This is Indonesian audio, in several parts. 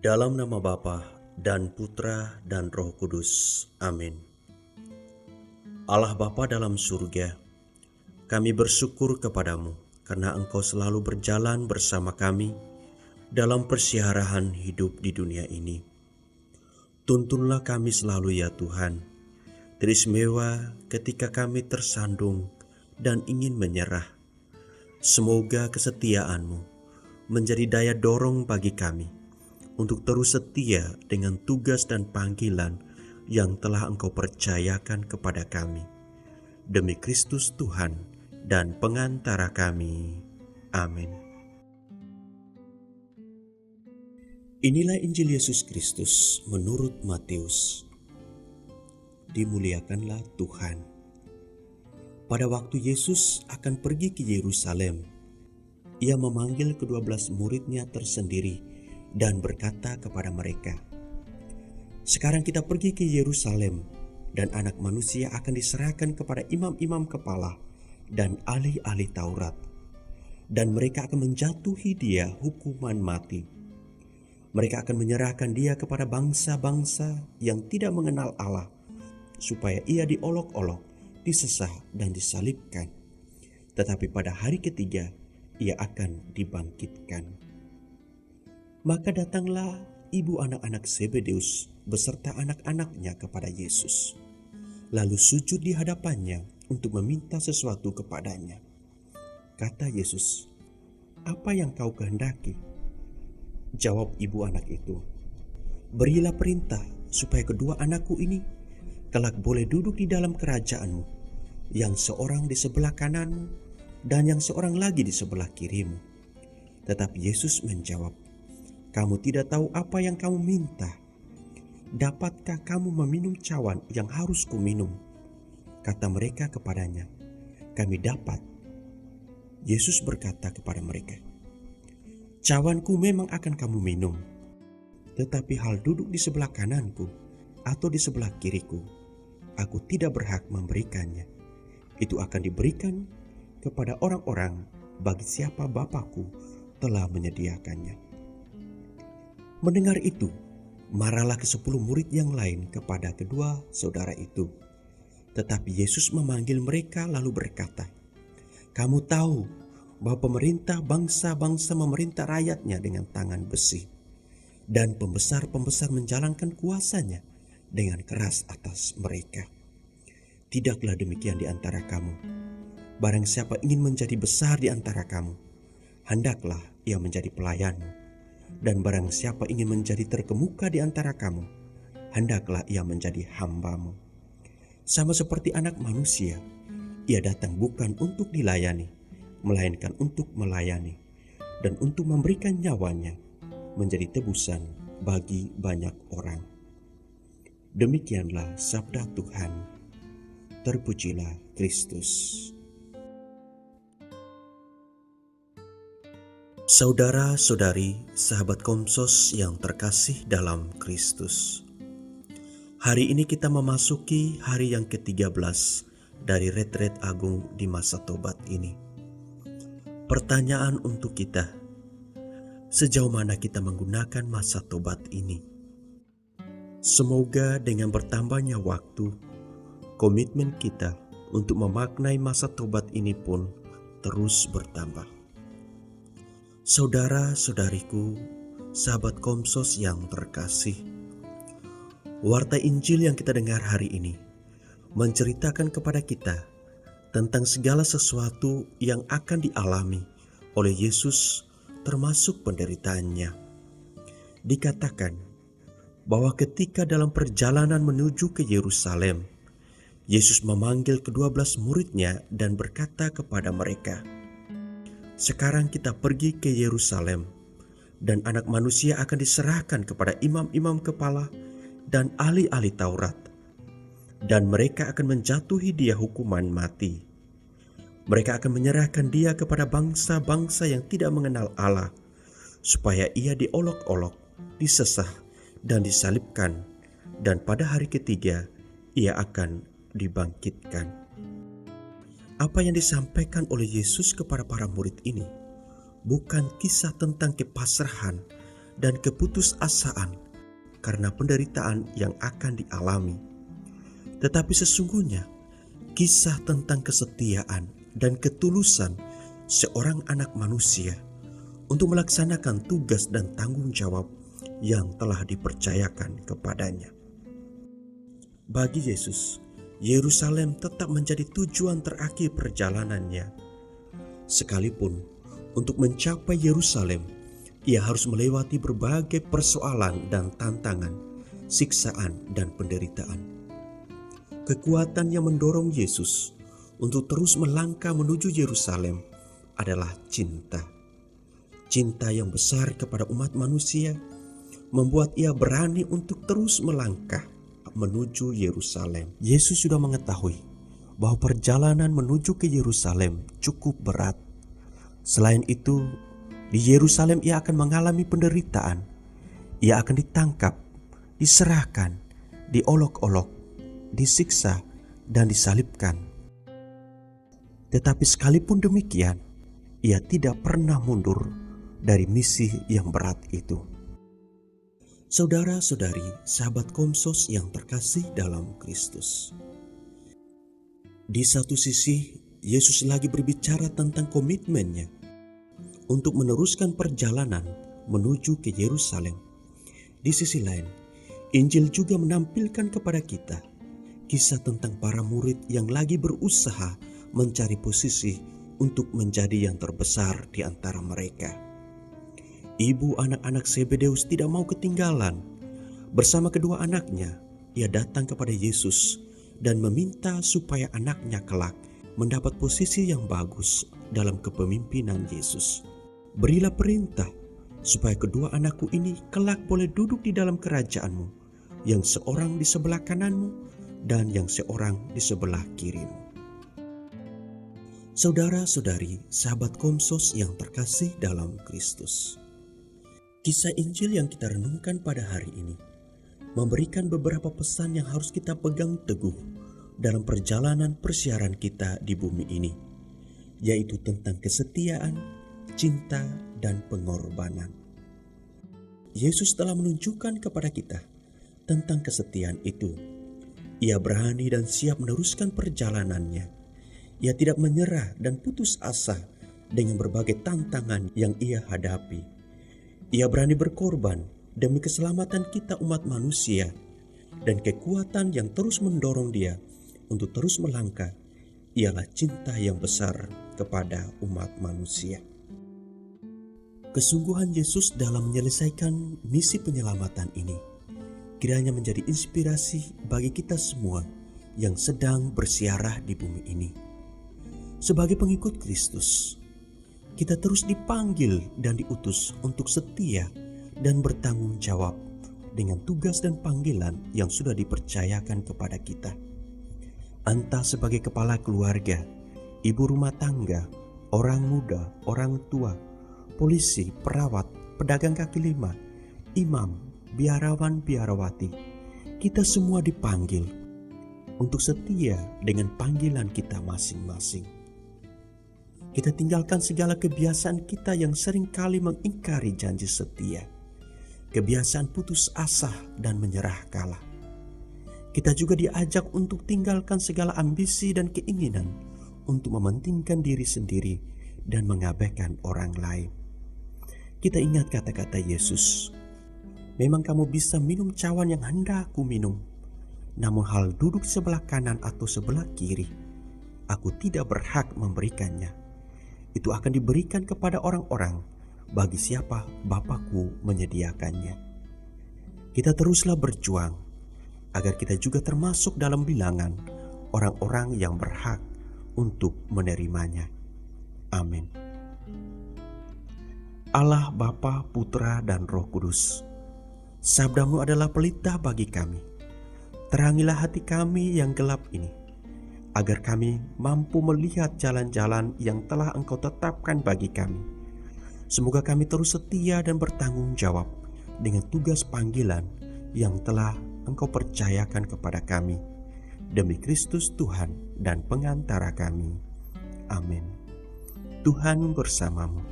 Dalam nama Bapa dan Putra dan Roh Kudus. Amin. Allah Bapa dalam surga, kami bersyukur kepadamu karena Engkau selalu berjalan bersama kami dalam persiarahan hidup di dunia ini. Tuntunlah kami selalu ya Tuhan, teristimewa ketika kami tersandung dan ingin menyerah. Semoga kesetiaan-Mu menjadi daya dorong bagi kami untuk terus setia dengan tugas dan panggilan yang telah Engkau percayakan kepada kami. Demi Kristus Tuhan dan pengantara kami. Amin. Inilah Injil Yesus Kristus menurut Matius. Dimuliakanlah Tuhan. Pada waktu Yesus akan pergi ke Yerusalem, Ia memanggil ke-12 murid-Nya tersendiri dan berkata kepada mereka, "Sekarang kita pergi ke Yerusalem, dan Anak Manusia akan diserahkan kepada imam-imam kepala dan ahli-ahli Taurat, dan mereka akan menjatuhi Dia hukuman mati. Mereka akan menyerahkan Dia kepada bangsa-bangsa yang tidak mengenal Allah, supaya Ia diolok-olok, disesah dan disalibkan. Tetapi pada hari ketiga, Ia akan dibangkitkan." Maka datanglah ibu anak-anak Zebedeus beserta anak-anaknya kepada Yesus, lalu sujud di hadapannya untuk meminta sesuatu kepadanya. Kata Yesus, "Apa yang kau kehendaki?" Jawab ibu anak itu, "Berilah perintah supaya kedua anakku ini kelak boleh duduk di dalam kerajaanmu, yang seorang di sebelah kananmu dan yang seorang lagi di sebelah kirimu." Tetapi Yesus menjawab, "Kamu tidak tahu apa yang kamu minta. Dapatkah kamu meminum cawan yang harus kuminum?" Kata mereka kepadanya, "Kami dapat." Yesus berkata kepada mereka, "Cawanku memang akan kamu minum, tetapi hal duduk di sebelah kananku atau di sebelah kiriku, aku tidak berhak memberikannya. Itu akan diberikan kepada orang-orang bagi siapa Bapa-Ku telah menyediakannya." Mendengar itu, marahlah ke-10 murid yang lain kepada kedua saudara itu. Tetapi Yesus memanggil mereka lalu berkata, "Kamu tahu bahwa pemerintah bangsa-bangsa memerintah rakyatnya dengan tangan besi, dan pembesar-pembesar menjalankan kuasanya dengan keras atas mereka. Tidaklah demikian di antara kamu. Barang siapa ingin menjadi besar di antara kamu, hendaklah ia menjadi pelayanmu. Dan barang siapa ingin menjadi terkemuka di antara kamu, hendaklah ia menjadi hambamu. Sama seperti Anak Manusia, Ia datang bukan untuk dilayani, melainkan untuk melayani, dan untuk memberikan nyawanya menjadi tebusan bagi banyak orang." Demikianlah sabda Tuhan. Terpujilah Kristus. Saudara-saudari, sahabat Komsos yang terkasih dalam Kristus. Hari ini kita memasuki hari yang ke-13 dari retret agung di masa tobat ini. Pertanyaan untuk kita, sejauh mana kita menggunakan masa tobat ini? Semoga dengan bertambahnya waktu, komitmen kita untuk memaknai masa tobat ini pun terus bertambah. Saudara-saudariku, sahabat Komsos yang terkasih, warta Injil yang kita dengar hari ini menceritakan kepada kita tentang segala sesuatu yang akan dialami oleh Yesus, termasuk penderitaannya. Dikatakan bahwa ketika dalam perjalanan menuju ke Yerusalem, Yesus memanggil ke-12 murid-Nya dan berkata kepada mereka, "Sekarang kita pergi ke Yerusalem, dan Anak Manusia akan diserahkan kepada imam-imam kepala dan ahli-ahli Taurat, dan mereka akan menjatuhi Dia hukuman mati. Mereka akan menyerahkan Dia kepada bangsa-bangsa yang tidak mengenal Allah, supaya Ia diolok-olok, disesah dan disalibkan, dan pada hari ketiga Ia akan dibangkitkan." Apa yang disampaikan oleh Yesus kepada para murid ini bukan kisah tentang kepasrahan dan keputusasaan karena penderitaan yang akan dialami. Tetapi sesungguhnya kisah tentang kesetiaan dan ketulusan seorang anak manusia untuk melaksanakan tugas dan tanggung jawab yang telah dipercayakan kepadanya. Bagi Yesus, Yerusalem tetap menjadi tujuan terakhir perjalanannya. Sekalipun untuk mencapai Yerusalem, ia harus melewati berbagai persoalan dan tantangan, siksaan dan penderitaan. Kekuatan yang mendorong Yesus untuk terus melangkah menuju Yerusalem adalah cinta. Cinta yang besar kepada umat manusia membuat ia berani untuk terus melangkah menuju Yerusalem. Yesus sudah mengetahui bahwa perjalanan menuju ke Yerusalem cukup berat. Selain itu, di Yerusalem ia akan mengalami penderitaan. Ia akan ditangkap, diserahkan, diolok-olok, disiksa, dan disalibkan. Tetapi sekalipun demikian, ia tidak pernah mundur dari misi yang berat itu. Saudara-saudari, sahabat Komsos yang terkasih dalam Kristus. Di satu sisi, Yesus lagi berbicara tentang komitmennya untuk meneruskan perjalanan menuju ke Yerusalem. Di sisi lain, Injil juga menampilkan kepada kita kisah tentang para murid yang lagi berusaha mencari posisi untuk menjadi yang terbesar di antara mereka. Ibu anak-anak Zebedeus tidak mau ketinggalan. Bersama kedua anaknya, ia datang kepada Yesus dan meminta supaya anaknya kelak mendapat posisi yang bagus dalam kepemimpinan Yesus. Berilah perintah supaya kedua anakku ini kelak boleh duduk di dalam kerajaanmu, yang seorang di sebelah kananmu dan yang seorang di sebelah kirimu. Saudara-saudari, sahabat Komsos yang terkasih dalam Kristus. Kisah Injil yang kita renungkan pada hari ini memberikan beberapa pesan yang harus kita pegang teguh dalam perjalanan persiaran kita di bumi ini, yaitu tentang kesetiaan, cinta, dan pengorbanan. Yesus telah menunjukkan kepada kita tentang kesetiaan itu. Ia berani dan siap meneruskan perjalanannya. Ia tidak menyerah dan putus asa dengan berbagai tantangan yang ia hadapi. Ia berani berkorban demi keselamatan kita umat manusia, dan kekuatan yang terus mendorong dia untuk terus melangkah ialah cinta yang besar kepada umat manusia. Kesungguhan Yesus dalam menyelesaikan misi penyelamatan ini kiranya menjadi inspirasi bagi kita semua yang sedang bersiarah di bumi ini. Sebagai pengikut Kristus, kita terus dipanggil dan diutus untuk setia dan bertanggung jawab dengan tugas dan panggilan yang sudah dipercayakan kepada kita. Entah sebagai kepala keluarga, ibu rumah tangga, orang muda, orang tua, polisi, perawat, pedagang kaki lima, imam, biarawan, biarawati, kita semua dipanggil untuk setia dengan panggilan kita masing-masing. Kita tinggalkan segala kebiasaan kita yang seringkali mengingkari janji setia, kebiasaan putus asa dan menyerah kalah. Kita juga diajak untuk tinggalkan segala ambisi dan keinginan untuk mementingkan diri sendiri dan mengabaikan orang lain. Kita ingat kata-kata Yesus, memang kamu bisa minum cawan yang hendak aku minum, namun hal duduk sebelah kanan atau sebelah kiri, aku tidak berhak memberikannya. Itu akan diberikan kepada orang-orang bagi siapa Bapakku menyediakannya. Kita teruslah berjuang agar kita juga termasuk dalam bilangan orang-orang yang berhak untuk menerimanya. Amin. Allah Bapa, Putra, dan Roh Kudus, sabdamu adalah pelita bagi kami. Terangilah hati kami yang gelap ini, agar kami mampu melihat jalan-jalan yang telah Engkau tetapkan bagi kami. Semoga kami terus setia dan bertanggung jawab dengan tugas panggilan yang telah Engkau percayakan kepada kami. Demi Kristus Tuhan dan pengantara kami. Amin. Tuhan bersamamu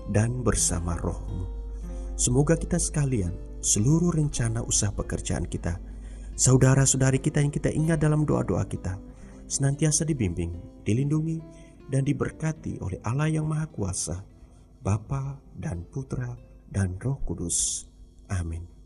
dan bersama rohmu. Semoga kita sekalian, seluruh rencana usaha pekerjaan kita, saudara-saudari kita yang kita ingat dalam doa-doa kita, senantiasa dibimbing, dilindungi, dan diberkati oleh Allah yang Maha Kuasa, Bapa dan Putra dan Roh Kudus. Amin.